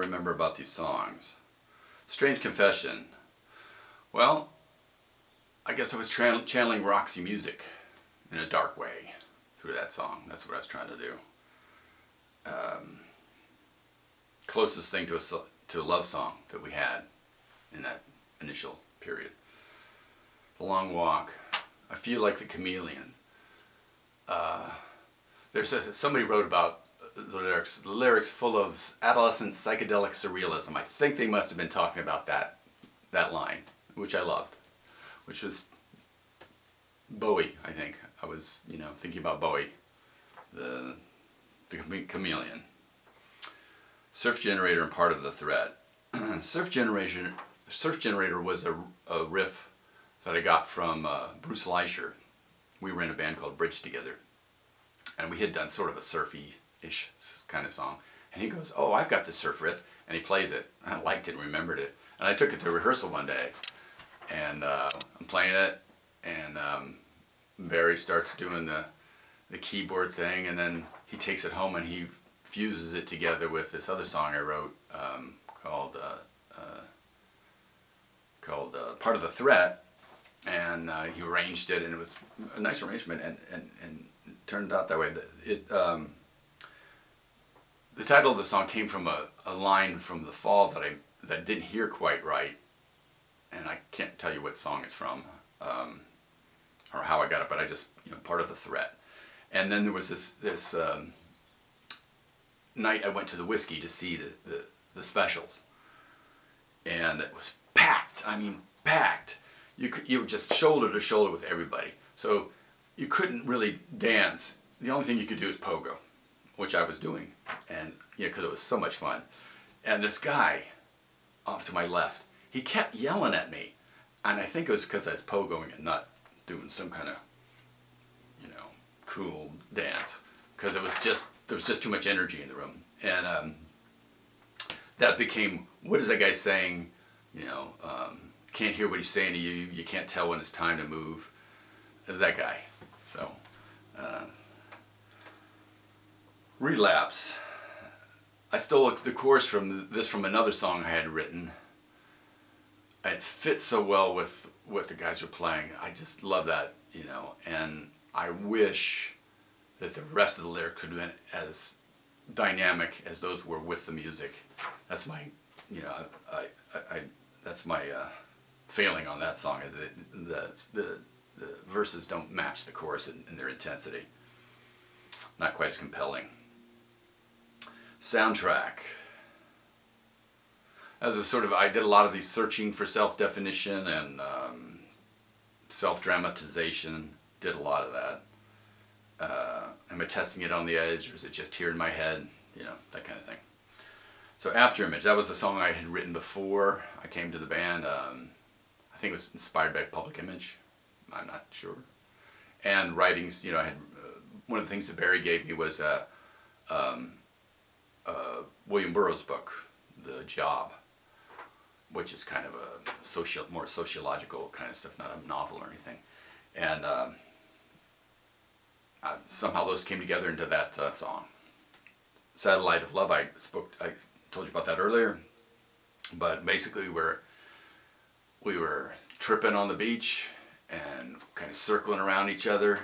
remember about these songs. Strange confession. Well, I guess I was channeling Roxy music in a dark way through that song. That's what I was trying to do. Closest thing to a love song that we had in that initial period. The Long Walk. I feel like the chameleon. Somebody wrote about the lyrics full of adolescent psychedelic surrealism. I think they must have been talking about that line, which I loved, which was Bowie. I think I was thinking about Bowie, the chameleon. Surf Generator and Part of the Threat. Surf Generator was a riff that I got from Bruce Leisher. We were in a band called Bridge together, and we had done sort of a surfy-ish kind of song. And he goes, "Oh, I've got this surf riff," and he plays it. I liked it and remembered it. And I took it to rehearsal one day, and I'm playing it, and Barry starts doing the keyboard thing, and then he takes it home and he fuses it together with this other song I wrote called Part of the Threat, and he arranged it, and it was a nice arrangement, and it turned out that way. The title of the song came from a line from The Fall that I didn't hear quite right, and I can't tell you what song it's from or how I got it, but I just Part of the Threat. And then there was this night I went to the Whiskey to see the specials, and it was packed. I mean, packed. You were just shoulder to shoulder with everybody, so you couldn't really dance. The only thing you could do is pogo, which I was doing, and because it was so much fun. And this guy off to my left, he kept yelling at me, and I think it was because I was pogoing and not doing some kind of cool dance, because there was just too much energy in the room, and that became, what is that guy saying? Can't hear what he's saying to you. You can't tell when it's time to move. It was that guy. So, Relapse. I stole the chorus from another song I had written. It fits so well with what the guys are playing. I just love that, and I wish that the rest of the lyrics could have been as dynamic as those were with the music. That's my, that's my failing on that song. The verses don't match the chorus in their intensity. Not quite as compelling. Soundtrack. As a sort of, I did a lot of these searching for self-definition and self-dramatization. Did a lot of that. Am I testing it on the edge, or is it just here in my head? That kind of thing. So Afterimage, that was the song I had written before I came to the band. I think it was inspired by Public Image. I'm not sure. And writings, I had one of the things that Barry gave me was William Burroughs' book, The Job, which is kind of a more sociological kind of stuff, not a novel or anything. And somehow those came together into that song. Satellite of Love, I told you about that earlier, but basically we were tripping on the beach and kind of circling around each other,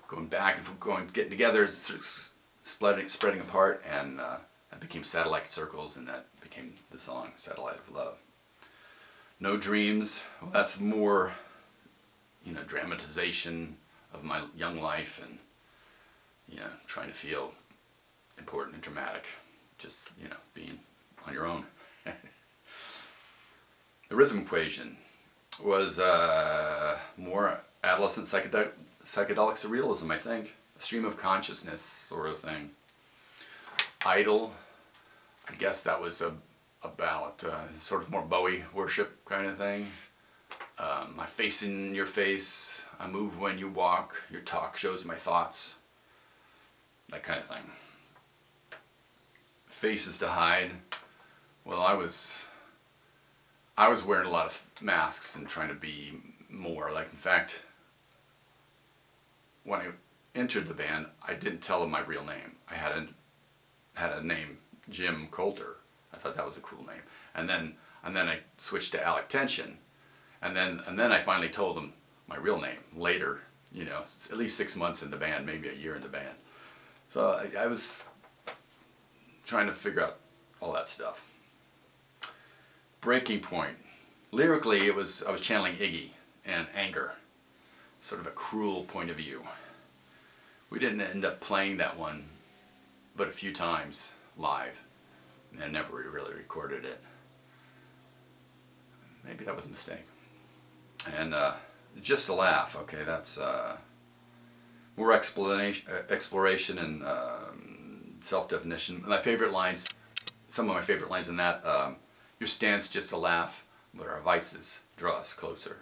going back and forth, getting together, spreading apart, and that became Satellite Circles, and that became the song Satellite of Love. No Dreams, well, that's more dramatization of my young life, and trying to feel important and dramatic, just being on your own. The Rhythm Equation was more adolescent psychedelic surrealism, I think, a stream of consciousness sort of thing. Idol, I guess that was about sort of more Bowie worship kind of thing. My face in your face, I move when you walk, your talk shows my thoughts, that kind of thing. Faces to Hide, well, I was wearing a lot of masks and trying to be more, in fact, when I entered the band, I didn't tell them my real name. I had a name, Jim Coulter. I thought that was a cool name. And then I switched to Alec Tension, and then I finally told them my real name later. You know, at least 6 months in the band, maybe a year in the band. So I was trying to figure out all that stuff. Breaking point. Lyrically, I was channeling Iggy and anger, sort of a cruel point of view. We didn't end up playing that one but a few times live, and never really recorded it. Maybe that was a mistake. And just to laugh, okay, that's more exploration and self-definition. My favorite lines, some of my favorite lines in that, your stance just to laugh, but our vices draw us closer.